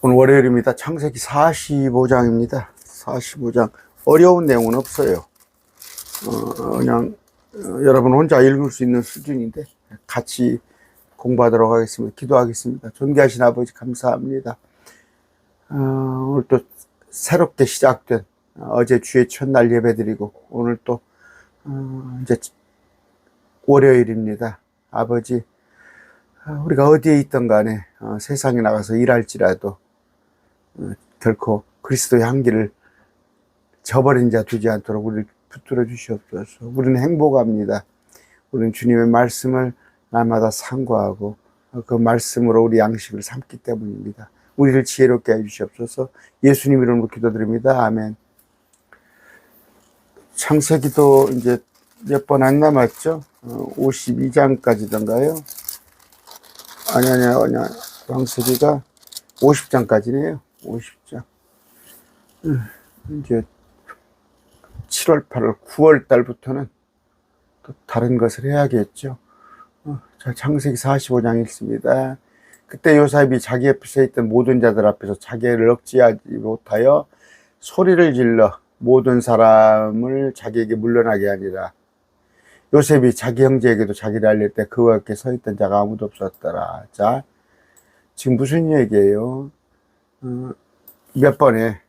오늘 월요일입니다. 창세기 45장입니다. 45장. 어려운 내용은 없어요. 그냥 여러분 혼자 읽을 수 있는 수준인데 같이 공부하도록 하겠습니다. 기도하겠습니다. 존귀하신 아버지 감사합니다. 오늘 또 새롭게 시작된 어제 주의 첫날 예배드리고 오늘 또 이제 월요일입니다. 아버지, 우리가 어디에 있던 간에 세상에 나가서 일할지라도 결코 그리스도의 향기를 저버린 자 두지 않도록 우리를 붙들어 주시옵소서. 우리는 행복합니다. 우리는 주님의 말씀을 날마다 상고하고 그 말씀으로 우리 양식을 삼기 때문입니다. 우리를 지혜롭게 해주시옵소서. 예수님 이름으로 기도드립니다. 아멘. 창세기도 이제 몇 번 안 남았죠? 52장까지던가요? 아니야. 창세기가 50장까지네요. 50장. 이제 7월, 8월, 9월 달부터는 또 다른 것을 해야겠죠. 자, 창세기 45장 읽습니다. 그때 요셉이 자기 옆에 있던 모든 자들 앞에서 자기를 억제하지 못하여 소리를 질러 모든 사람을 자기에게 물러나게 하니라. 요셉이 자기 형제에게도 자기를 알릴 때 그와 함께 서 있던 자가 아무도 없었더라. 자, 지금 무슨 얘기예요? 몇 번에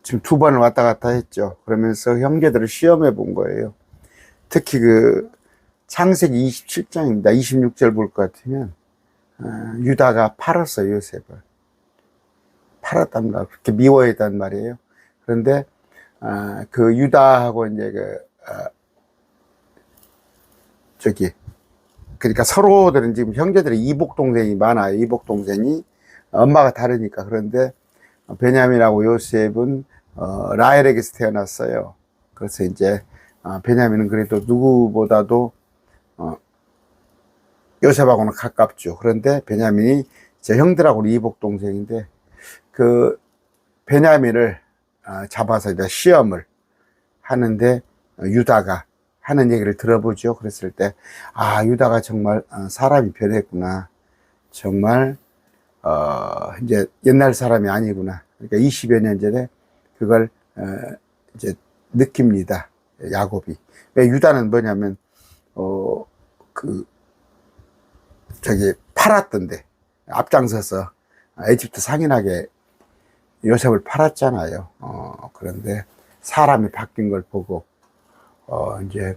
지금 두 번을 왔다 갔다 했죠. 그러면서 형제들을 시험해 본 거예요. 특히 그 창세기 27장입니다. 26절 볼 것 같으면 유다가 팔았어요. 요셉을 팔았단 말, 그렇게 미워했단 말이에요. 그런데 그 유다하고 이제 그러니까 서로들은 지금 형제들이 이복 동생이 많아요. 이복 동생이 엄마가 다르니까. 그런데 베냐민하고 요셉은 라헬에게서 태어났어요. 그래서 이제 베냐민은 그래도 누구보다도 요셉하고는 가깝죠. 그런데 베냐민이 제 형들하고는 이복 동생인데 그 베냐민을 잡아서 이제 시험을 하는데 유다가 하는 얘기를 들어보죠. 그랬을 때 유다가 정말 사람이 변했구나. 정말 이제 옛날 사람이 아니구나. 그러니까 20여 년 전에 그걸 이제 느낍니다. 야곱이. 왜 유다는 뭐냐면 팔았던데 앞장서서 에집트 상인에게 요셉을 팔았잖아요. 그런데 사람이 바뀐 걸 보고 이제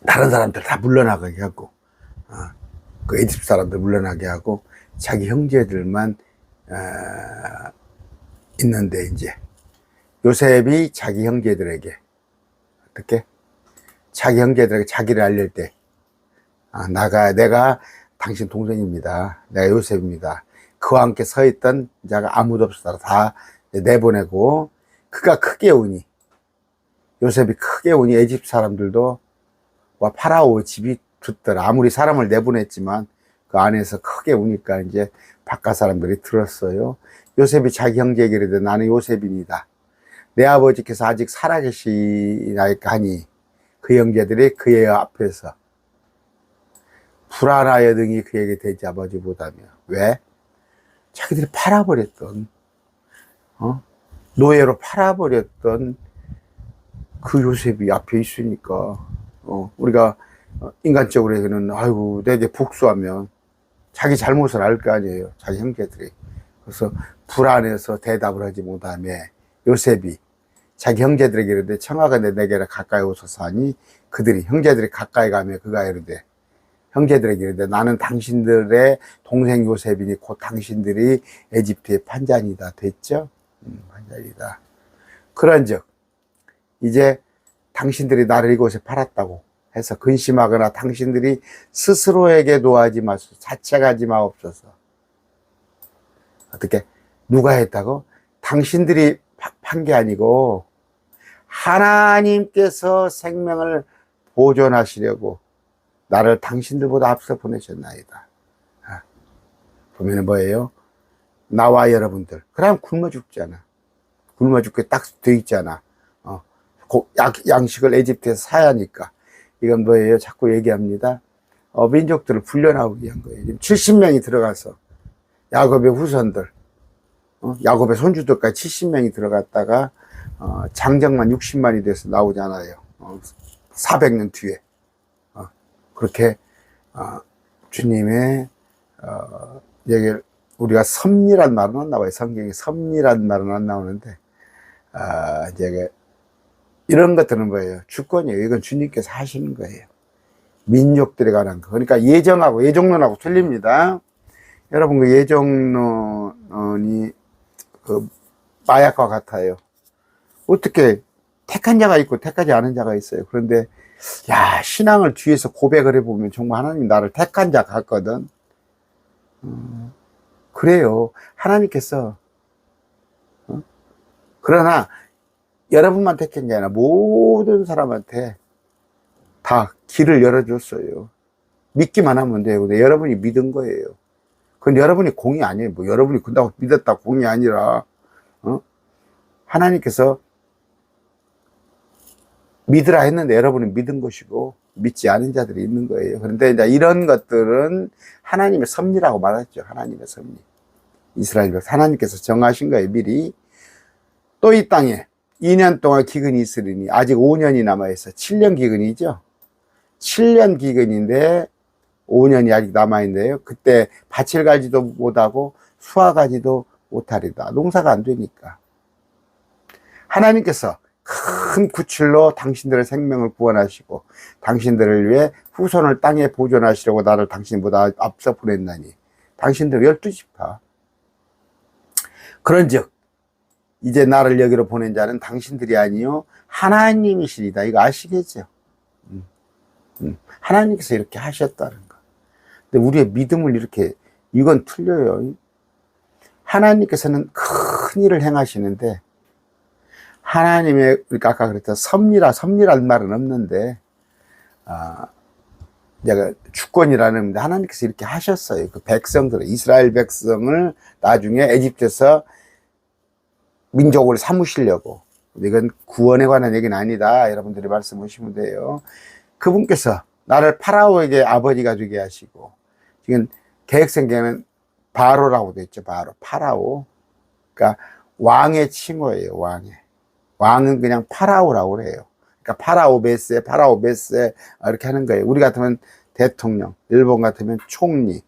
다른 사람들 다 물러나게 하고 그 에집트 사람들 물러나게 하고 자기 형제들만 있는데 이제 요셉이 자기 형제들에게 어떻게 자기 형제들에게 자기를 알릴 때 내가 당신 동생입니다. 내가 요셉입니다. 그와 함께 서 있던 자가 아무도 없었다. 다 내보내고 그가 크게 우니 요셉이 크게 우니 에집트 사람들도 파라오 집이 듣더라. 아무리 사람을 내보냈지만 그 안에서 크게 우니까 이제 바깥 사람들이 들었어요. 요셉이 자기 형제에게 이르되 나는 요셉입니다. 내 아버지께서 아직 살아계시나이까 하니 그 형제들이 그의 앞에서 불안하여 등이 그에게 대지 아버지 보다며. 왜? 자기들이 팔아버렸던 노예로 팔아버렸던 그 요셉이 앞에 있으니까 우리가 인간적으로 해서는 아이고 내게 복수하면 자기 잘못을 알 거 아니에요. 자기 형제들이. 그래서 불안해서 대답을 하지 못하며 요셉이 자기 형제들에게 이르되 청하건대 내게라 가까이 오소서 하니 그들이 형제들이 가까이 가며 그가 이르되 형제들에게 이르되 나는 당신들의 동생 요셉이니 곧 당신들이 에집트의 판잔이다. 됐죠? 판잔이다. 그런즉 이제 당신들이 나를 이곳에 팔았다고 해서 근심하거나 당신들이 스스로에게 노하지 마소서. 자책하지 마옵소서. 어떻게? 누가 했다고? 당신들이 판 게 아니고 하나님께서 생명을 보존하시려고 나를 당신들보다 앞서 보내셨나이다. 보면은 뭐예요? 나와 여러분들. 그럼 굶어 죽잖아. 굶어 죽게 딱 돼 있잖아. 양식을 에집트에서 사야 하니까. 이건 뭐예요? 자꾸 얘기합니다. 민족들을 불려나오기 위한 거예요. 지금 70명이 들어가서 야곱의 후손들, 야곱의 손주들까지 70명이 들어갔다가 장정만 60만이 돼서 나오잖아요. 400년 뒤에. 그렇게 주님의 얘기를, 우리가 섭리란 말은 안 나와요. 성경에 섭리란 말은 안 나오는데 이제 이런 것들은 뭐예요? 주권이에요. 이건 주님께서 하시는 거예요. 민족들에 관한 거. 그러니까 예정론하고 틀립니다. 여러분, 그 예정론이 그 마약과 같아요. 어떻게 택한 자가 있고 택하지 않은 자가 있어요. 그런데 신앙을 뒤에서 고백을 해보면 정말 하나님 나를 택한 자 같거든. 그래요. 하나님께서 그러나 여러분만 택한 게 아니라 모든 사람한테 다 길을 열어줬어요. 믿기만 하면 돼요. 근데 여러분이 믿은 거예요. 그건 여러분이 공이 아니에요. 뭐 여러분이 그렇다고 믿었다 공이 아니라 하나님께서 믿으라 했는데 여러분은 믿은 것이고 믿지 않은 자들이 있는 거예요. 그런데 이제 이런 것들은 하나님의 섭리라고 말했죠. 하나님의 섭리. 이스라엘 백성 하나님께서 정하신 거예요. 미리. 또 이 땅에 2년 동안 기근이 있으리니 아직 5년이 남아있어. 7년 기근이죠. 7년 기근인데 5년이 아직 남아있네요. 그때 밭을 가지도 못하고 수확하지도 못하리다. 농사가 안 되니까. 하나님께서 큰 구출로 당신들의 생명을 구원하시고 당신들을 위해 후손을 땅에 보존하시려고 나를 당신보다 앞서 보냈나니 당신들 12지파. 그런즉 이제 나를 여기로 보낸 자는 당신들이 아니요 하나님이시리다. 이거 아시겠죠? 하나님께서 이렇게 하셨다는 거. 근데 우리의 믿음을 이렇게, 이건 틀려요. 하나님께서는 큰 일을 행하시는데 하나님의, 그러니까 아까 그랬던 섭리란 말은 없는데 내가 주권이라는, 하나님께서 이렇게 하셨어요. 그 백성들을, 이스라엘 백성을 나중에 에집트에서 민족을 삼으시려고. 이건 구원에 관한 얘기는 아니다. 여러분들이 말씀하시면 돼요. 그분께서 나를 파라오에게 아버지가 되게 하시고, 지금 개혁성경에는 바로라고 되어 있죠. 파라오. 그러니까 왕의 칭호예요. 왕은 그냥 파라오라고 그래요. 그러니까 파라오 메세 이렇게 하는 거예요. 우리 같으면 대통령, 일본 같으면 총리,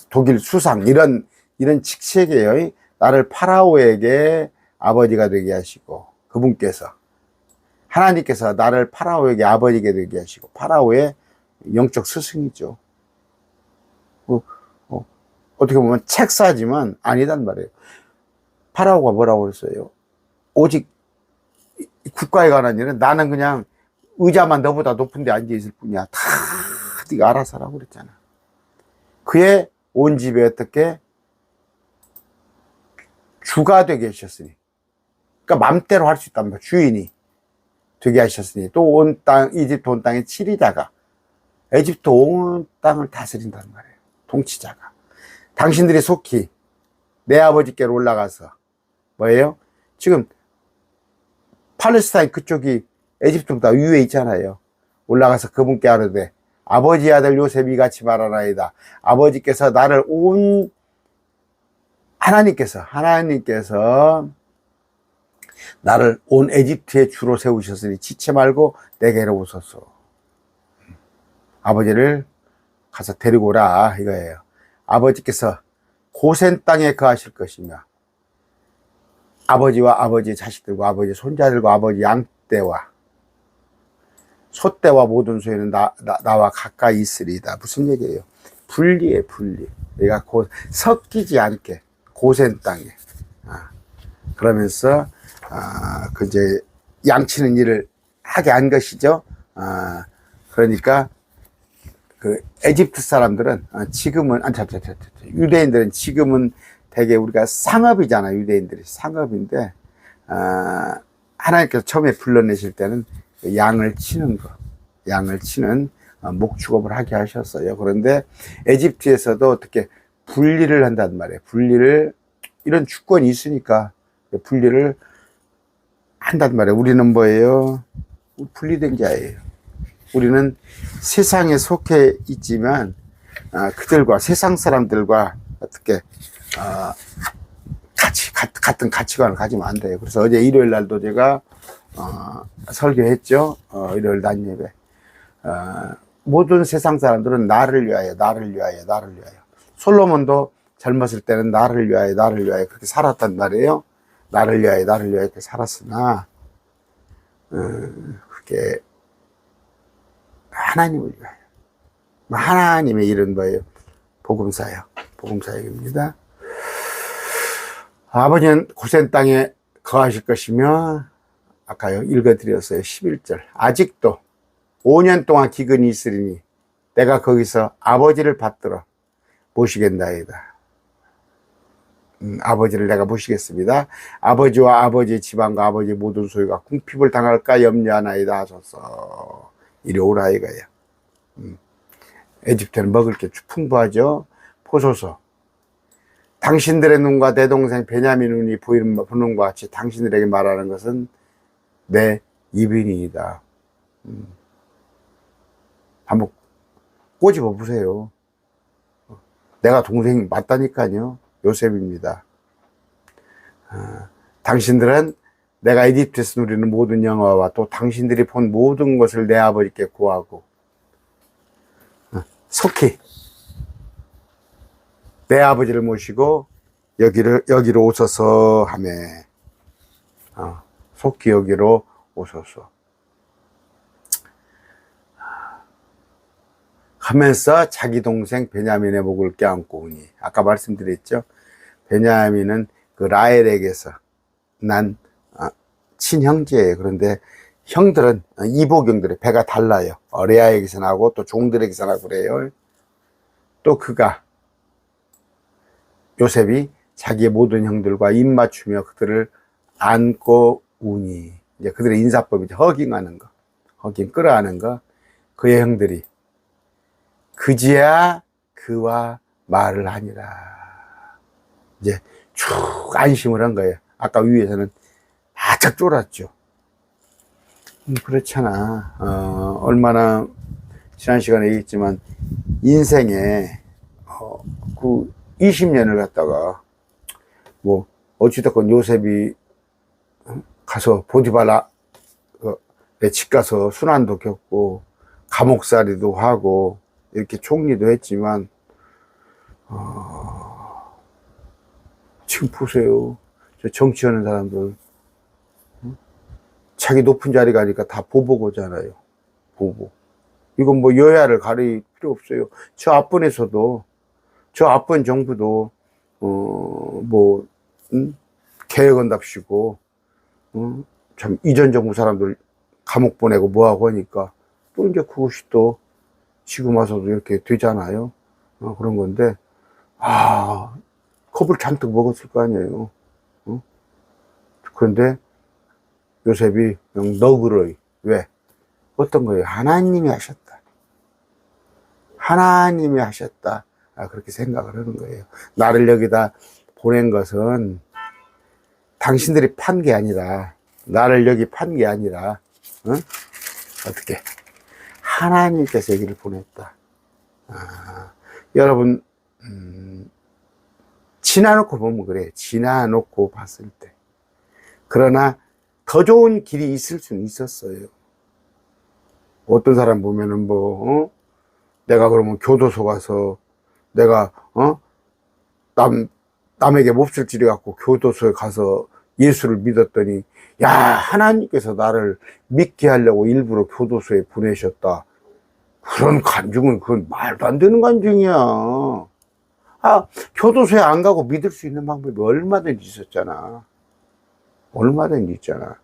독일 수상, 이런 직책이에요. 나를 파라오에게 아버지가 되게 하시고, 그분께서, 하나님께서 나를 파라오에게 아버지가 되게 하시고, 파라오의 영적 스승이죠. 어떻게 보면 책사지만 아니단 말이에요. 파라오가 뭐라고 그랬어요? 오직 국가에 관한 일은 나는 그냥 의자만 너보다 높은 데 앉아 있을 뿐이야. 다 네가 알아서 하라고 그랬잖아. 그의 온 집에 어떻게 주가 되게 하셨으니, 그러니까 맘대로 할 수 있단 말이야. 주인이 되게 하셨으니, 또 온 땅, 이집트 온 땅의 치리자가 에집트 온 땅을 다스린단 말이에요. 통치자가. 당신들이 속히 내 아버지께로 올라가서 뭐예요? 지금 팔레스타인 그쪽이 에집트보다 위에 있잖아요. 올라가서 그분께 하르되 아버지 아들 요셉이 같이 말하나이다. 아버지께서 나를 하나님께서 나를 온 에집트의 주로 세우셨으니 지체 말고 내게로 오소서. 아버지를 가서 데리고 오라 이거예요. 아버지께서 고센 땅에 거하실 것이며 아버지와 아버지의 자식들과 아버지의 손자들과 아버지 양떼와 소떼와 모든 소에는 나와 가까이 있으리다. 무슨 얘기예요? 분리해, 분리. 내가 섞이지 않게 고센 땅에. 그러면서 이제 양치는 일을 하게 한 것이죠. 그러니까 그 에집트 사람들은 지금은 유대인들은 지금은 되게 우리가 상업이잖아. 유대인들이 상업인데 하나님께서 처음에 불러내실 때는 양을 치는 목축업을 하게 하셨어요. 그런데 에집트에서도 어떻게 분리를 한단 말이에요. 이런 주권이 있으니까 분리를 한단 말이에요. 우리는 뭐예요? 분리된 자예요. 우리는 세상에 속해 있지만 그들과 세상 사람들과 어떻게 같은 가치관을 가지면 안 돼요. 그래서 어제 일요일 날도 제가 설교했죠. 일요일 낮 예배. 모든 세상 사람들은 나를 위하여, 나를 위하여, 나를 위하여. 솔로몬도 젊었을 때는 나를 위하여, 나를 위하여 그렇게 살았단 말이에요. 나를 위하여, 나를 위하여 이렇게 살았으나 그게 하나님을 위하여. 하나님의 일은 뭐예요? 복음사역, 복음사역입니다. 아버지는 고센 땅에 거하실 것이며, 아까요 읽어드렸어요. 11절. 아직도 5년 동안 기근이 있으리니 내가 거기서 아버지를 받들어 모시겠나이다. 아버지를 내가 모시겠습니다. 아버지와 아버지의 집안과 아버지의 모든 소유가 궁핍을 당할까 염려하나이다 하소서. 이리 오라 이거예요. 에집트는 먹을 게 풍부하죠. 보소서. 당신들의 눈과 내 동생 베냐민 눈이 보는 것과 같이 당신들에게 말하는 것은 내 입이니이다. 한번 꼬집어 보세요. 내가 동생이 맞다니까요. 요셉입니다. 당신들은 내가 이집트에서 누리는 모든 영화와 또 당신들이 본 모든 것을 내 아버지께 구하고 속히 내 아버지를 모시고 여기로 오소서 하며 속히 여기로 오소서 하면서 자기 동생 베냐민의 목을 껴안고 오니, 아까 말씀드렸죠. 베냐민은 그 라헬에게서 난 친형제예요. 그런데 형들은 이복형들의 배가 달라요. 레아에게서 나고 또 종들에게서 나고 그래요. 또 그가 요셉이 자기의 모든 형들과 입맞추며 그들을 안고 우니, 이제 그들의 인사법이죠. 허깅하는 거, 허깅 끌어안는 거. 그의 형들이 그지야 그와 말을 하니라. 이제 쭉 안심을 한 거예요. 아까 위에서는 바짝 쫄았죠. 그렇잖아. 얼마나 지난 시간에 얘기했지만 인생에 그 20년을 갖다가 뭐 어찌됐건 요셉이 가서 보디발라 내 집 가서 순환도 겪고 감옥살이도 하고 이렇게 총리도 했지만 지금 보세요. 저 정치하는 사람들 자기 높은 자리 가니까 다 보복오잖아요. 보복. 이건 뭐 여야를 가릴 필요 없어요. 저 앞번에서도 저 앞번 정부도 개혁한답시고 참 이전 정부 사람들 감옥 보내고 뭐하고 하니까 또 이제 그것이 또 지금 와서도 이렇게 되잖아요. 그런 건데 겁을 잔뜩 먹었을 거 아니에요. 그런데 요셉이 그냥 너그러이. 왜? 어떤 거예요? 하나님이 하셨다. 하나님이 하셨다. 그렇게 생각을 하는 거예요. 나를 여기다 보낸 것은 당신들이 판 게 아니라, 나를 여기 판 게 아니라, 어떻게? 하나님께서 여기를 보냈다. 여러분, 지나놓고 보면 그래요. 지나놓고 봤을 때. 그러나 더 좋은 길이 있을 수는 있었어요. 어떤 사람 보면은 내가 그러면 교도소 가서 내가 남에게 몹쓸 찌려 갖고 교도소에 가서 예수를 믿었더니 야, 하나님께서 나를 믿게 하려고 일부러 교도소에 보내셨다. 그런 간증은 그건 말도 안 되는 간증이야. 교도소에 안 가고 믿을 수 있는 방법이 얼마든지 있었잖아. 얼마든지 있잖아.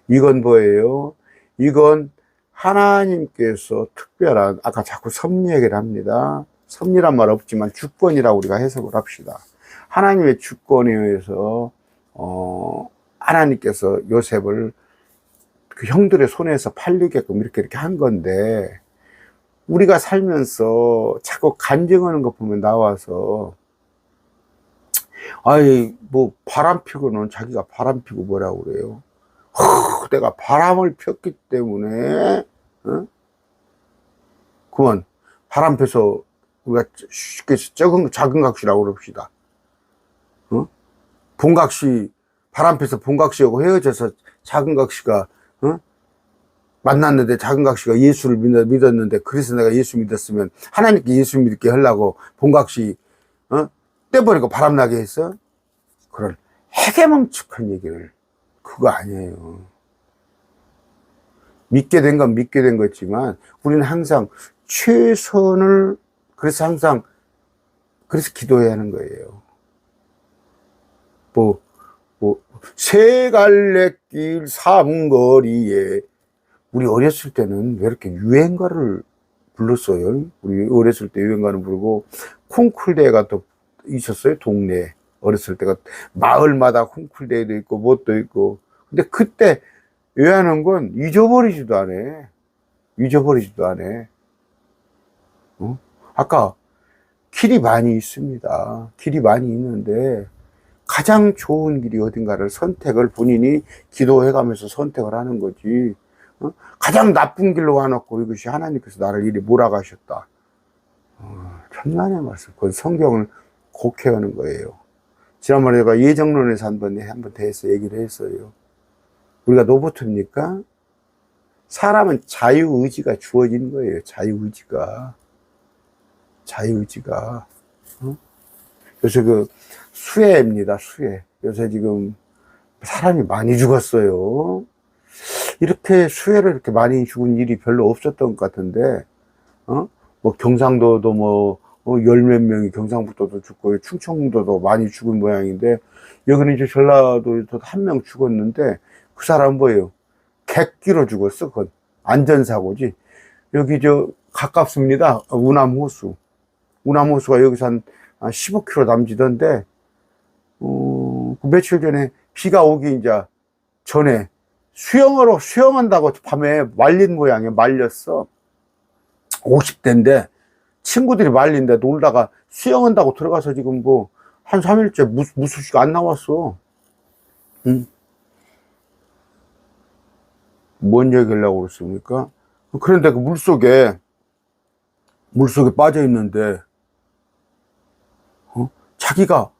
이건 뭐예요? 이건 하나님께서 특별한, 아까 자꾸 섭리 얘기를 합니다. 섭리란 말 없지만 주권이라고 우리가 해석을 합시다. 하나님의 주권에 의해서 하나님께서 요셉을 그 형들의 손에서 팔리게끔 이렇게 한 건데, 우리가 살면서 자꾸 간증하는 거 보면 나와서 뭐 바람 피고는 자기가 바람 피고 뭐라고 그래요. 내가 바람을 폈기 때문에 그만 바람 펴서 우리가 쉽게 작은 각시라고 그럽시다. 어? 본각시, 바람피서 본각시하고 헤어져서 작은 각시가, 어? 만났는데 작은 각시가 예수를 믿었는데, 그래서 내가 예수 믿었으면 하나님께 예수 믿게 하려고 본각시, 떼버리고 바람나게 했어? 그런 해괴망측한 얘기를, 그거 아니에요. 믿게 된 건 믿게 된 거지만, 우리는 항상 최선을, 그래서 항상, 그래서 기도해야 하는 거예요. 세 갈래길 삼거리에, 우리 어렸을 때는 왜 이렇게 유행가를 불렀어요? 우리 어렸을 때 유행가를 부르고, 콩쿨대회가 또 있었어요, 동네에. 어렸을 때가. 마을마다 콩쿨대회도 있고, 뭣도 있고. 근데 그때 외하는 건 잊어버리지도 않아. 잊어버리지도 않아. 아까 길이 많이 있습니다. 길이 많이 있는데, 가장 좋은 길이 어딘가를 선택을 본인이 기도해가면서 선택을 하는 거지. 가장 나쁜 길로 와놓고 이것이 하나님께서 나를 이리 몰아가셨다. 천만의 말씀. 그건 성경을 곡해하는 거예요. 지난번에 제가 예정론에서 한번 대해서 얘기를 했어요. 우리가 로봇입니까? 사람은 자유의지가 주어진 거예요. 자유의지가. 요새 수해입니다. 수해. 요새 지금 사람이 많이 죽었어요. 이렇게 수해를 이렇게 많이 죽은 일이 별로 없었던 것 같은데, 경상도도 열 몇 명이 경상북도도 죽고, 충청도도 많이 죽은 모양인데, 여기는 이제 전라도에도 한 명 죽었는데, 그 사람은 뭐예요? 객기로 죽었어. 그건 안전사고지. 여기 가깝습니다. 우남호수가 여기서 한 15km 남지던데, 며칠 전에 비가 오기 이제 전에 수영한다고 밤에 말린 모양이야. 말렸어. 50대인데 친구들이 말린데 놀다가 수영한다고 들어가서 지금 한 3일째 무수시가 안 나왔어. 뭔 얘기를 하려고 그랬습니까? 그런데 그 물속에 빠져 있는데, 자기가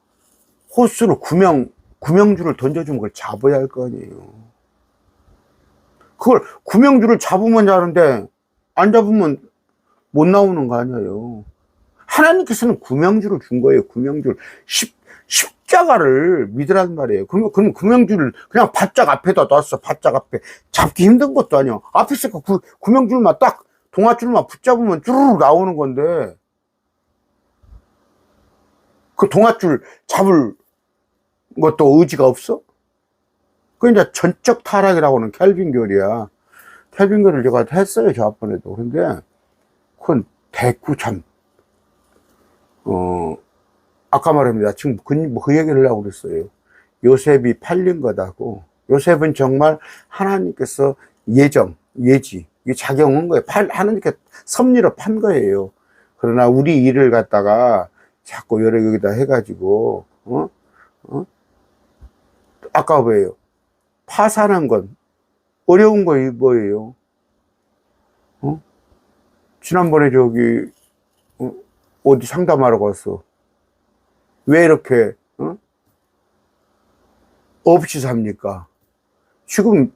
호스로 구명줄을 던져주면 그걸 잡아야 할 거 아니에요. 그걸 구명줄을 잡으면 자는데 안 잡으면 못 나오는 거 아니에요. 하나님께서는 구명줄을 준 거예요. 구명줄. 십자가를 믿으란 말이에요. 그럼 구명줄을 그냥 바짝 앞에다 놨어. 바짝 앞에. 잡기 힘든 것도 아니야. 앞에 있으니까 구명줄만 딱, 동아줄만 붙잡으면 쭈르륵 나오는 건데, 그 동아줄 잡을 것도 의지가 없어? 그 이제 전적 타락이라고 하는 켈빈교리야. 켈빈교리를 제가 했어요, 저번에도. 근데, 그건 대꾸 참, 아까 말합니다. 지금 그 얘기를 하려고 그랬어요. 요셉이 팔린 거다고. 요셉은 정말 하나님께서 예지, 이게 작용한 거예요. 하나님께 섭리로 판 거예요. 그러나 우리 일을 갖다가 자꾸 여러 여기다 해가지고, 아까 뭐예요? 파산한 건 어려운 거 뭐예요? 지난번에 어디 상담하러 갔어. 왜 이렇게, 없이 삽니까? 지금,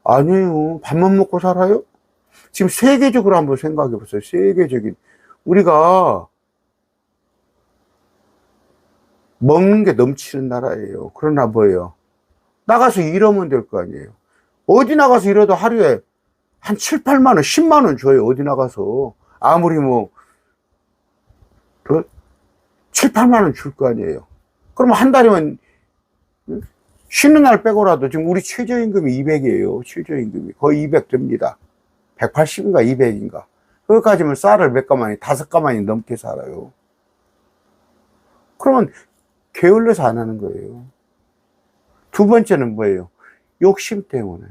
아니에요. 밥만 먹고 살아요? 지금 세계적으로 한번 생각해 보세요. 세계적인. 우리가 먹는 게 넘치는 나라예요. 그러나 뭐예요? 나가서 일하면 될 거 아니에요. 어디 나가서 일해도 하루에 한 7, 8만 원, 10만 원 줘요. 어디 나가서. 아무리 7, 8만 원 줄 거 아니에요. 그러면 한 달이면 쉬는 날 빼고라도 지금 우리 최저임금이 200이에요. 최저임금이. 거의 200 됩니다. 180인가 200인가. 거기까지면 쌀을 몇 가마니, 5가마니 넘게 살아요. 그러면 게을러서 안 하는 거예요. 두 번째는 뭐예요? 욕심 때문에.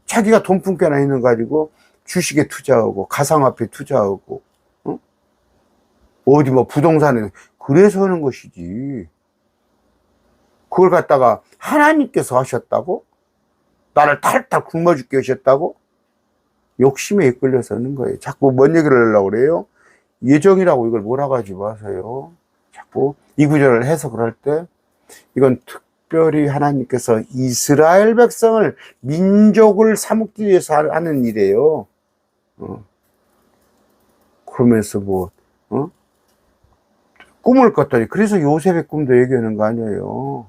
자기가 돈뿐 꽤나 있는 거 가지고 주식에 투자하고, 가상화폐에 투자하고, 어디 부동산에, 그래서 하는 것이지. 그걸 갖다가 하나님께서 하셨다고? 나를 탈탈 굶어 죽게 하셨다고? 욕심에 이끌려서 하는 거예요. 자꾸 뭔 얘기를 하려고 그래요? 예정이라고 이걸 뭐라고 하지 마세요. 자꾸 이 구절을 해석을 할 때 이건 특별히 하나님께서 이스라엘 백성을 민족을 삼기 위해서 하는 일이에요. 그러면서 뭐 꿈을 꿨더니 그래서 요셉의 꿈도 얘기하는 거 아니에요.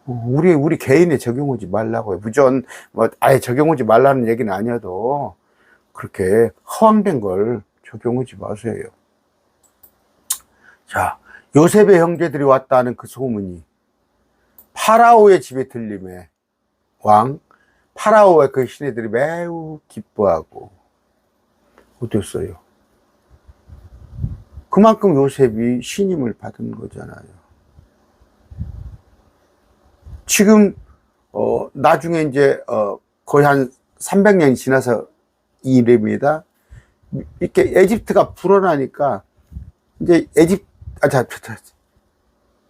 우리 개인에 적용하지 말라고요. 무전 뭐 아예 적용하지 말라는 얘기는 아니어도 그렇게 허황된 걸 적용하지 마세요. 자, 요셉의 형제들이 왔다는 그 소문이 파라오의 집에 들림에 왕 파라오의 그 시내들이 매우 기뻐하고 어땠어요? 그만큼 요셉이 신임을 받은 거잖아요. 지금 나중에 이제 거의 한 300년이 지나서 이 일입니다. 이렇게 에집트가 불어나니까 이제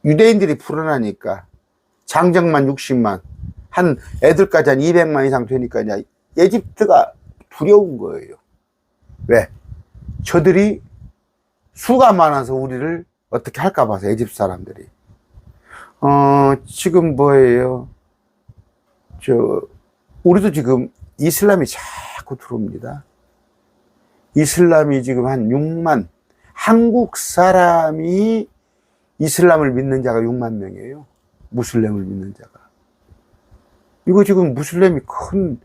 유대인들이 불어나니까 장정만 60만 한 애들까지 한 200만 이상 되니까 이제 에집트가 두려운 거예요. 왜? 저들이 수가 많아서 우리를 어떻게 할까 봐서 에집트 사람들이. 지금 뭐예요? 우리도 지금 이슬람이 자꾸 들어옵니다. 이슬람이 지금 한 6만, 한국 사람이 이슬람을 믿는 자가 6만 명이에요. 무슬림을 믿는 자가. 이거 지금 무슬림이 큰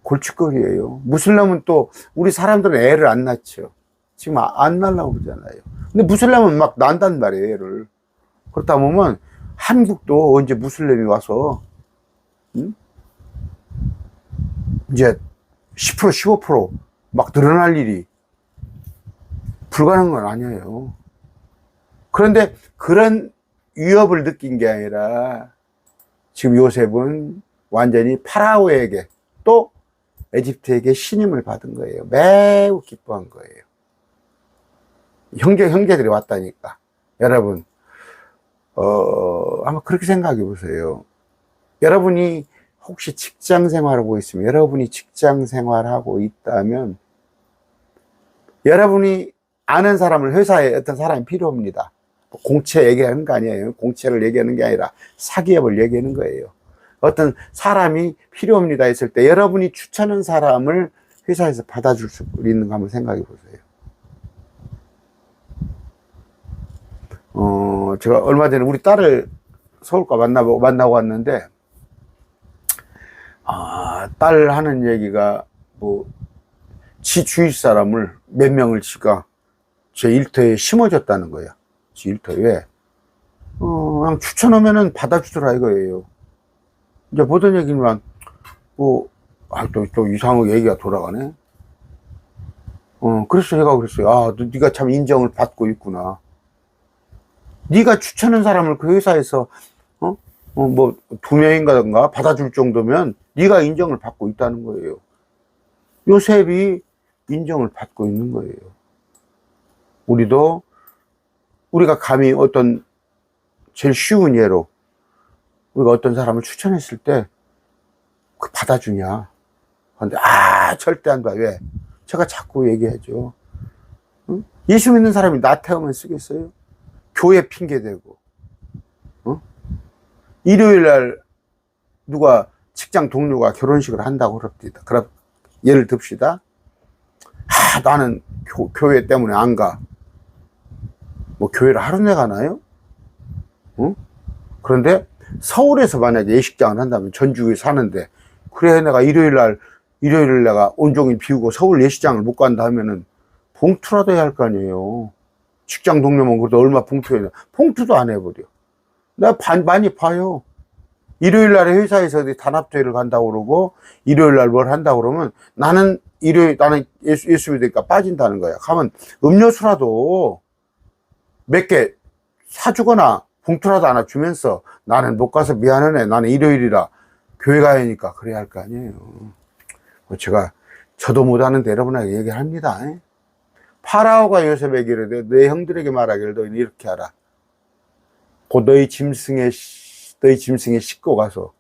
골칫거리예요. 무슬림은 또 우리 사람들은 애를 안 낳죠. 지금 안 낳으려고 그러잖아요. 근데 무슬림은 막 난단 말이에요, 애를. 그렇다 보면 한국도 언제 무슬림이 와서 이제 10% 15% 늘어날 일이 불가능한 건 아니에요. 그런데 그런 위협을 느낀 게 아니라 지금 요셉은 완전히 파라오에게 또 에집트에게 신임을 받은 거예요. 매우 기뻐한 거예요. 형제들이 왔다니까. 여러분 아마 그렇게 생각해 보세요. 여러분이 혹시 직장 생활하고 있으면, 여러분이 직장 생활하고 있다면 여러분이 아는 사람을, 회사에 어떤 사람이 필요합니다. 공채 얘기하는 거 아니에요. 공채를 얘기하는 게 아니라 사기업을 얘기하는 거예요. 어떤 사람이 필요합니다 했을 때 여러분이 추천한 사람을 회사에서 받아줄 수 있는가 한번 생각해 보세요. 제가 얼마 전에 우리 딸을 서울과 만나고 왔는데, 딸 하는 얘기가 지 주위 사람을 몇 명을 지가 제 일터에 심어줬다는 거야. 지 일터에. 그냥 추천하면은 받아주더라 이거예요. 이제 보던 얘기만, 또 이상하게 얘기가 돌아가네. 그래서 제가 그랬어요. 네가 참 인정을 받고 있구나. 네가 추천한 사람을 그 회사에서, 2명인가든가 받아줄 정도면 네가 인정을 받고 있다는 거예요. 요셉이 인정을 받고 있는 거예요. 우리가 감히 어떤 제일 쉬운 예로 우리가 어떤 사람을 추천했을 때 그 받아주냐? 근데 절대 안 봐. 왜? 제가 자꾸 얘기하죠. 예수 믿는 사람이 나 태우면 쓰겠어요? 교회 핑계대고, 일요일날 누가 직장 동료가 결혼식을 한다고 그럽니다. 그럼 예를 듭시다. 나는 교회 때문에 안 가. 교회를 하루 내 가나요? 그런데 서울에서 만약에 예식장을 한다면, 전주에 사는데, 그래 내가 일요일 내가 온종일 비우고 서울 예식장을 못 간다 하면은 봉투라도 해야 할 거 아니에요. 직장 동료면 그래도 얼마 봉투해야 돼. 봉투도 안 해버려. 내가 많이 봐요. 일요일 날에 회사에서 단합회의를 간다고 그러고, 일요일 날 뭘 한다고 그러면, 나는 예수 믿으니까 빠진다는 거야. 가면 음료수라도 몇 개 사주거나 봉투라도 하나 주면서, 나는 못 가서 미안하네. 나는 일요일이라 교회 가야 하니까 그래야 할 거 아니에요. 저도 못하는데 여러분에게 얘기를 합니다. 파라오가 요셉에게 이르되 내 형들에게 말하기를 너희는 이렇게 하라. 곧 너희 짐승에 싣고 가서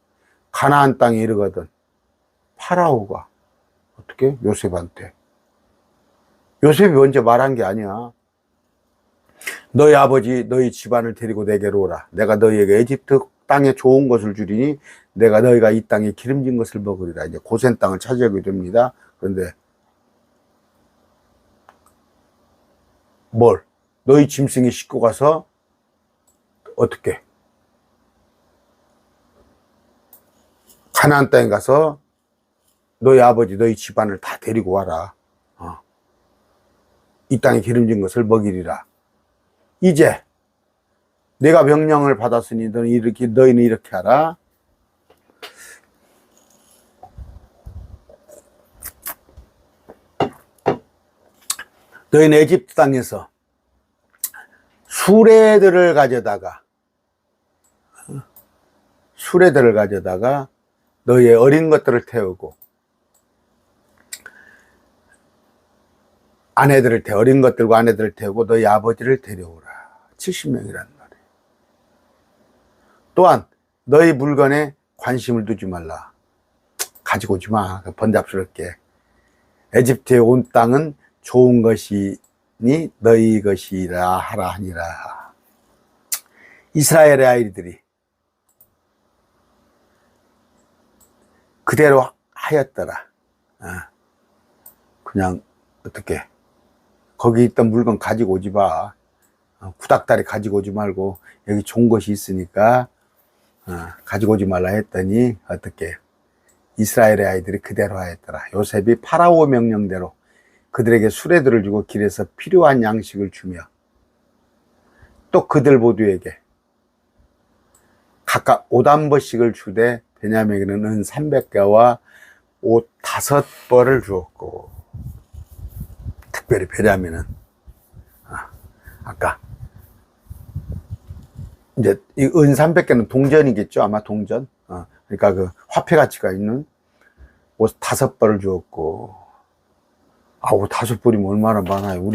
가나안 땅에 이르거든. 파라오가 어떻게? 요셉한테 요셉이 언제 말한 게 아니야. 너희 아버지 너희 집안을 데리고 내게로 오라. 내가 너희에게 에집트 땅에 좋은 것을 주리니 내가 너희가 이 땅에 기름진 것을 먹으리라. 이제 고센 땅을 차지하게 됩니다. 그런데 뭘? 너희 짐승이 싣고 가서 어떻게? 가나안 땅에 가서 너희 아버지 너희 집안을 다 데리고 와라. 이 땅에 기름진 것을 먹이리라. 이제 내가 명령을 받았으니 너희는 이렇게 하라. 너희는 에집트 땅에서 수레들을 가져다가 너희의 어린 것들을 태우고 어린 것들과 아내들을 태우고 너희 아버지를 데려오라. 70명이란 말이에요. 또한 너희 물건에 관심을 두지 말라. 가지고 오지 마. 번잡스럽게. 에집트에 온 땅은 좋은 것이니 너희 것이라 하라 하니라. 이스라엘의 아이들이 그대로 하였더라. 그냥 어떻게 거기 있던 물건 가지고 오지 마. 구닥다리 가지고 오지 말고 여기 좋은 것이 있으니까 가지고 오지 말라 했더니 어떻게 이스라엘의 아이들이 그대로 하였더라. 요셉이 파라오 명령대로 그들에게 수레들을 주고 길에서 필요한 양식을 주며 또 그들 모두에게 각각 옷 한 벌씩을 주되 베냐민에게는 은 300개와 옷 5벌을 주었고, 특별히 베냐민은 아까 이제 이 은 300개는 동전이겠죠. 아마 동전. 그러니까 그 화폐 가치가 있는 옷 5벌을 주었고, 옷 5벌이면 얼마나 많아요.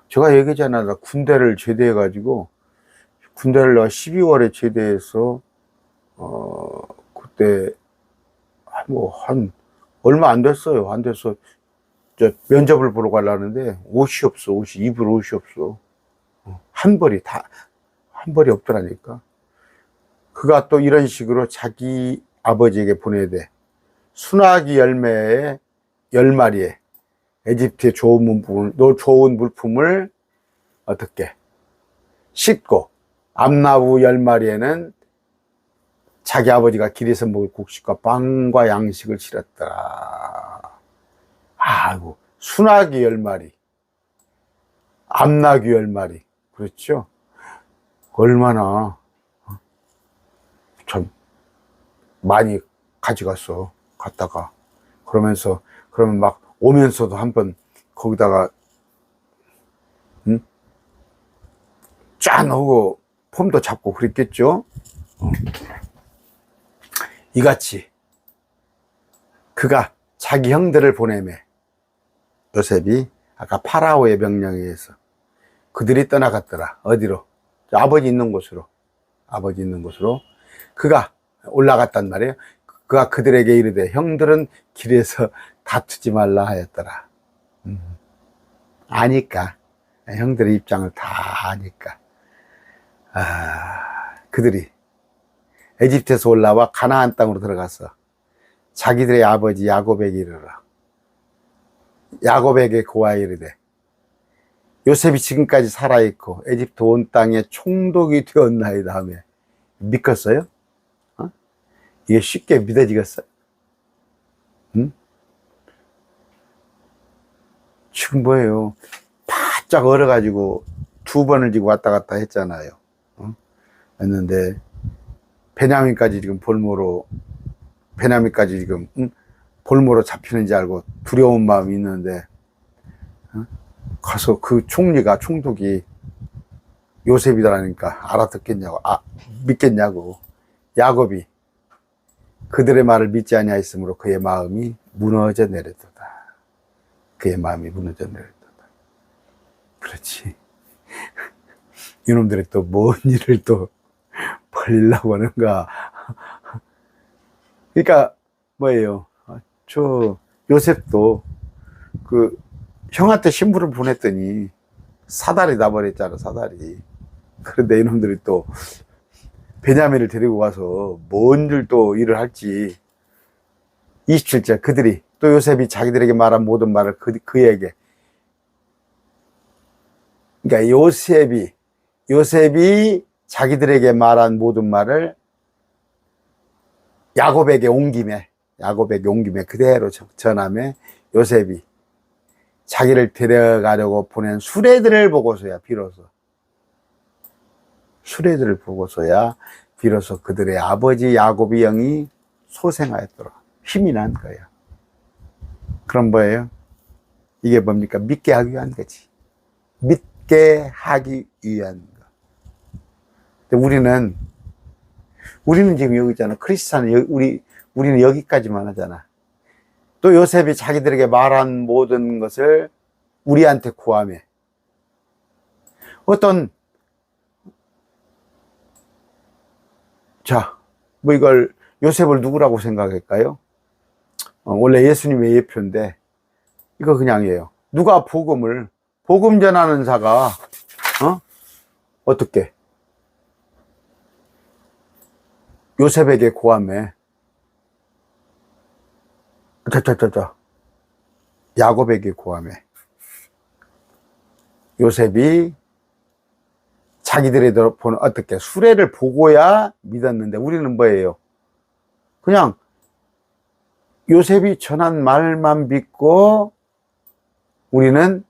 제가 얘기했잖아요. 나 군대를 제대해가지고, 군대를 내가 12월에 제대해서, 그때, 얼마 안 됐어요. 안 돼서, 면접을 보러 가려는데, 입을 옷이 없어. 한 벌이 없더라니까. 그가 또 이런 식으로 자기 아버지에게 보내야 돼. 순하기 열매의 10마리에 에집트의 좋은 물품을 어떻게 싣고, 암나무 10마리에는 자기 아버지가 길에서 먹을 곡식과 빵과 양식을 실었더라. 아이고, 순하기 10마리, 암나귀 10마리. 그렇죠? 얼마나 참 많이 가져갔어. 갔다가 그러면 막 오면서도 한번 거기다가 짠 하고 폼도 잡고 그랬겠죠. 이같이 그가 자기 형들을 보내매 요셉이 아까 파라오의 명령에 의해서 그들이 떠나갔더라. 어디로? 아버지 있는 곳으로 그가 올라갔단 말이에요. 그가 그들에게 이르되 형들은 길에서 다투지 말라 하였더라. 아니까, 형들의 입장을 다 아니까 그들이 에집트에서 올라와 가나안 땅으로 들어가서 자기들의 아버지 야곱에게 이르라. 야곱에게 고하여 이르되 요셉이 지금까지 살아있고 에집트 온 땅에 총독이 되었나이다 하며 믿겠어요? 이게 쉽게 믿어지겠어요? 지금 뭐예요? 바짝 얼어가지고 2번을 지고 왔다 갔다 했잖아요. 했는데 베냐민까지 지금 볼모로 잡히는지 알고 두려운 마음이 있는데 가서 그 총독이 요셉이라니까 알아듣겠냐고, 믿겠냐고. 야곱이 그들의 말을 믿지 아니하였으므로 그의 마음이 무너져 내렸도다. 그렇지. 이놈들이 또 뭔 일을 또 벌리려고 하는가. 그러니까 뭐예요? 저 요셉도 그 형한테 신부를 보냈더니 사다리 나버렸잖아, 사다리. 그런데 이놈들이 또 베냐민을 데리고 가서 뭔 줄 또 일을 할지. 27절 그들이 또 요셉이 자기들에게 말한 모든 말을 그에게, 그러니까 요셉이 자기들에게 말한 모든 말을 야곱에게 온 김에 그대로 전함에 요셉이 자기를 데려가려고 보낸 수레들을 보고서야 비로소 그들의 아버지 야곱의 영이 소생하였더라. 힘이 난 거야. 그럼 뭐예요? 이게 뭡니까? 믿게 하기 위한 거지. 믿게 하기 위한 거. 근데 우리는 지금 여기 있잖아. 크리스찬은 우리는 여기까지만 하잖아. 또 요셉이 자기들에게 말한 모든 것을 우리한테 구하며 뭐 이걸 요셉을 누구라고 생각할까요? 원래 예수님의 예표인데 이거 그냥이에요. 누가 복음 전하는 자가 어떻게 요셉에게 구하며 야곱에게 구하며 요셉이 자기들이 보는 어떻게 수레를 보고야 믿었는데 우리는 뭐예요? 그냥 요셉이 전한 말만 믿고 우리는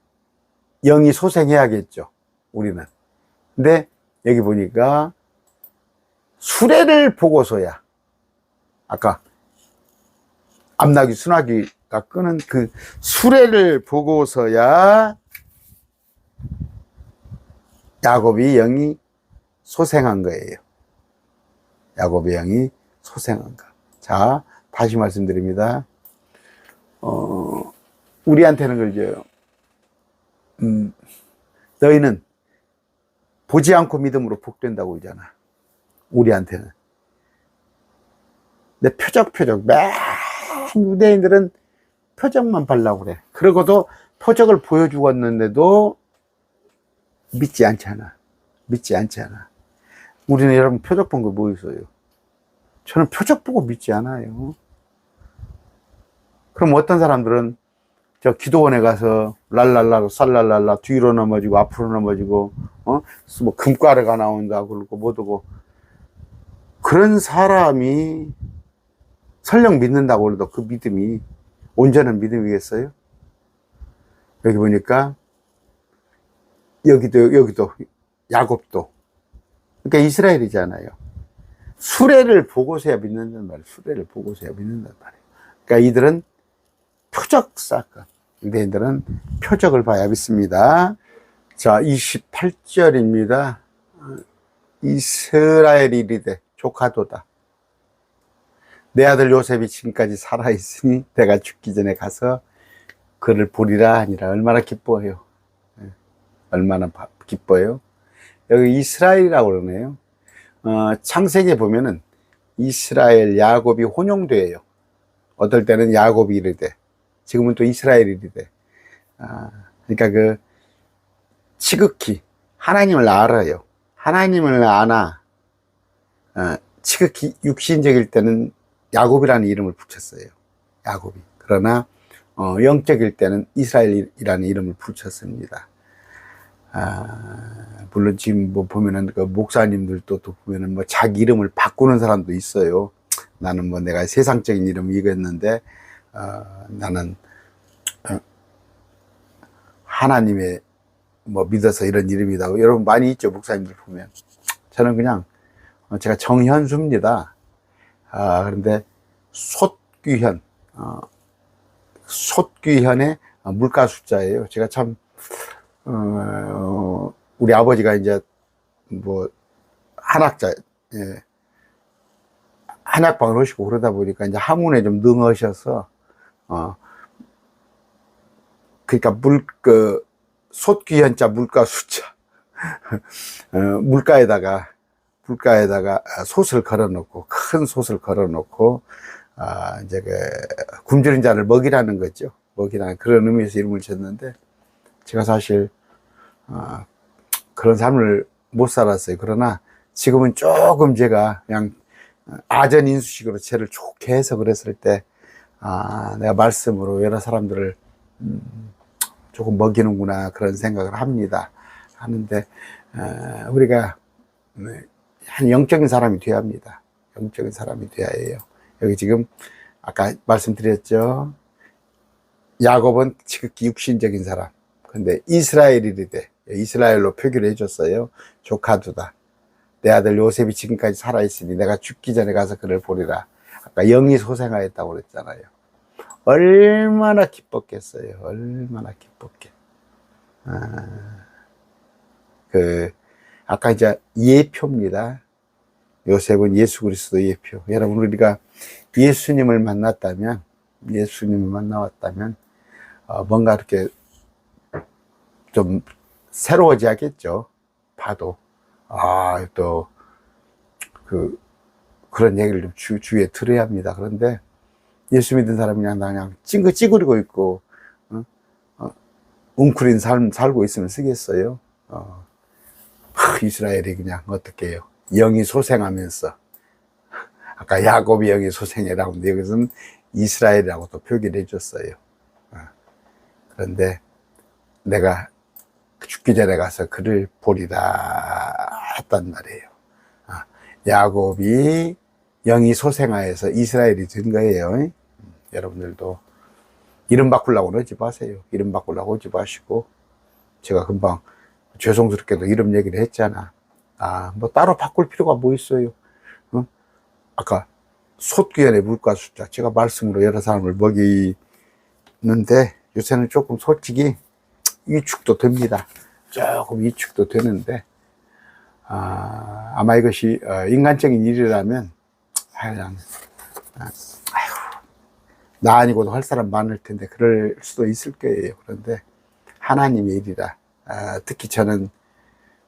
영이 소생해야겠죠. 우리는. 근데 여기 보니까 수레를 보고서야, 아까 암나귀 순나귀가 끄는 그 수레를 보고서야 야곱이 영이 소생한 거예요. 야곱의 영이 소생한 거. 자, 다시 말씀드립니다. 우리한테는 그러죠. 너희는 보지 않고 믿음으로 복된다고 그러잖아. 우리한테는. 근데 표적 맨 유대인들은 표적만 보려고 그래. 그러고도 표적을 보여주었는데도 믿지 않잖아. 우리는 여러분 표적 본 거 뭐 있어요? 저는 표적 보고 믿지 않아요. 그럼 어떤 사람들은 저 기도원에 가서 랄랄라 살랄랄라 뒤로 넘어지고 앞으로 넘어지고 뭐 금가루가 나온다 그러고 뭐고 그런 사람이 설령 믿는다고 그래도 그 믿음이 온전한 믿음이겠어요? 여기 보니까 여기도 야곱도 그러니까 이스라엘이잖아요. 수레를 보고서야 믿는단 말이에요. 그러니까 이들은 표적 사건, 유대인들은 표적을 봐야 믿습니다. 자, 28절입니다. 이스라엘이 이르되 조카도다. 내 아들 요셉이 지금까지 살아있으니 내가 죽기 전에 가서 그를 보리라 하니라. 얼마나 기뻐해요. 얼마나 기뻐요. 여기 이스라엘이라고 그러네요. 창세기에 보면은 이스라엘, 야곱이 혼용돼요. 어떨 때는 야곱이 이르되, 지금은 또 이스라엘이 이르되. 그러니까 그 지극히 하나님을 알아요. 하나님을 아나 지극히 육신적일 때는 야곱이라는 이름을 붙였어요. 야곱이. 그러나 영적일 때는 이스라엘이라는 이름을 붙였습니다. 물론 지금 뭐 보면은 그 목사님들도 또 보면은 뭐 자기 이름을 바꾸는 사람도 있어요. 나는 뭐 내가 세상적인 이름 이거였는데 나는 하나님의 뭐 믿어서 이런 이름이다. 여러분 많이 있죠, 목사님들 보면. 저는 그냥 제가 정현수입니다. 그런데 솥귀현의 물가 숫자예요. 제가 참 우리 아버지가 이제 뭐 한학자, 예, 한약방을 하시고 그러다 보니까 이제 학문에 좀 능하셔서 그러니까 솥귀현자 물가 숫자 물가에다가 솥을 걸어놓고 큰 솥을 걸어놓고 이제 그 굶주린 자를 먹이라는 거죠. 먹이라는 그런 의미에서 이름을 줬는데 제가 사실 그런 삶을 못 살았어요. 그러나 지금은 조금 제가 그냥 아전인수식으로 죄를 좋게 해석을 했을 때, 내가 말씀으로 여러 사람들을 조금 먹이는구나, 그런 생각을 합니다. 하는데, 우리가 한 영적인 사람이 되어야 합니다. 영적인 사람이 되어야 해요. 여기 지금 아까 말씀드렸죠. 야곱은 지극히 육신적인 사람. 근데 이스라엘이 돼. 이스라엘로 표기를 해줬어요. 조카두다. 내 아들 요셉이 지금까지 살아있으니 내가 죽기 전에 가서 그를 보리라. 아까 영이 소생하였다고 그랬잖아요. 얼마나 기뻤겠어요. 얼마나 기뻤게. 아까 이제 예표입니다. 요셉은 예수 그리스도 예표. 여러분, 우리가 예수님을 만났다면, 뭔가 이렇게 좀 새로워져야겠죠. 봐도. 또, 그런 얘기를 좀 주위에 들어야 합니다. 그런데 예수 믿는 사람이 그냥 찡그리고 있고, 웅크린 삶 살고 있으면 쓰겠어요. 이스라엘이 그냥 어떻게 해요? 영이 소생하면서, 아까 야곱이 영이 소생이라고 하는데 여기서는 이스라엘이라고 또 표기를 해줬어요. 그런데 내가 죽기 전에 가서 그를 보리라 했단 말이에요. 야곱이 영이 소생하여서 이스라엘이 된 거예요. 여러분들도 이름 바꾸려고 하지 마세요. 이름 바꾸려고 하지 마시고, 제가 금방 죄송스럽게도 이름 얘기를 했잖아. 뭐 따로 바꿀 필요가 뭐 있어요. 아까 솥귀현의 물가 숫자, 제가 말씀으로 여러 사람을 먹이는데 요새는 조금 솔직히 위축도 됩니다. 조금 위축도 되는데, 아마 이것이 인간적인 일이라면 그냥 나 아니고도 할 사람 많을 텐데 그럴 수도 있을 거예요. 그런데 하나님의 일이라, 특히 저는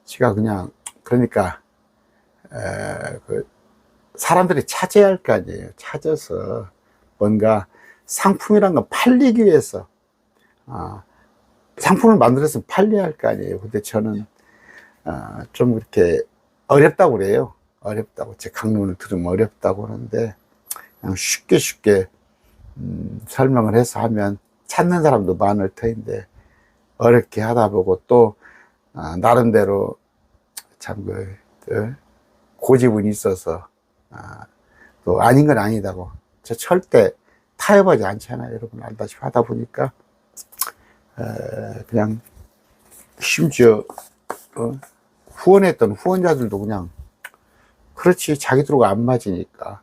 제가 그냥, 그러니까 사람들이 찾아야 할 거 아니에요. 찾아서 뭔가 상품이란 건 팔리기 위해서 상품을 만들어서 팔려야 할 거 아니에요. 근데 저는 좀 이렇게 어렵다고 그래요. 어렵다고, 제 강론을 들으면 어렵다고 하는데, 그냥 쉽게 설명을 해서 하면 찾는 사람도 많을 터인데, 어렵게 하다 보고 또 나름대로 참 고집은 있어서 또 아닌 건 아니다고, 저 절대 타협하지 않잖아요. 여러분 알다시피 하다 보니까 그냥 심지어 후원했던 후원자들도 그냥 그렇지, 자기들하고 안 맞으니까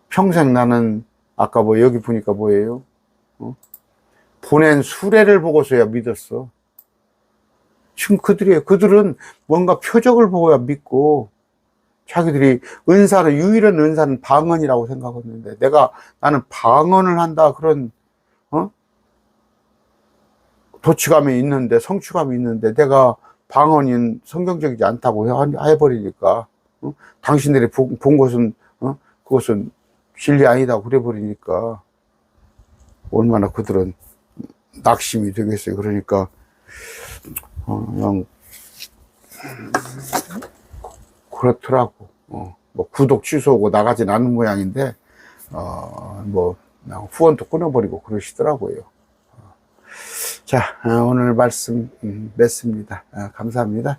평생 나는, 아까 뭐 여기 보니까 뭐예요? 보낸 수레를 보고서야 믿었어. 지금 그들은 뭔가 표적을 보고야 믿고, 자기들이 은사를, 유일한 은사는 방언이라고 생각했는데, 나는 방언을 한다, 그런 도취감이 있는데, 성취감이 있는데, 내가 방언인 성경적이지 않다고 해버리니까, 당신들이 본 것은 그것은 진리 아니다 그래 버리니까 얼마나 그들은 낙심이 되겠어요. 그러니까 그냥 그렇더라고. 뭐 구독 취소하고 나가진 않은 모양인데 뭐 그냥 후원도 끊어버리고 그러시더라고요. 자, 오늘 말씀 맺습니다. 감사합니다.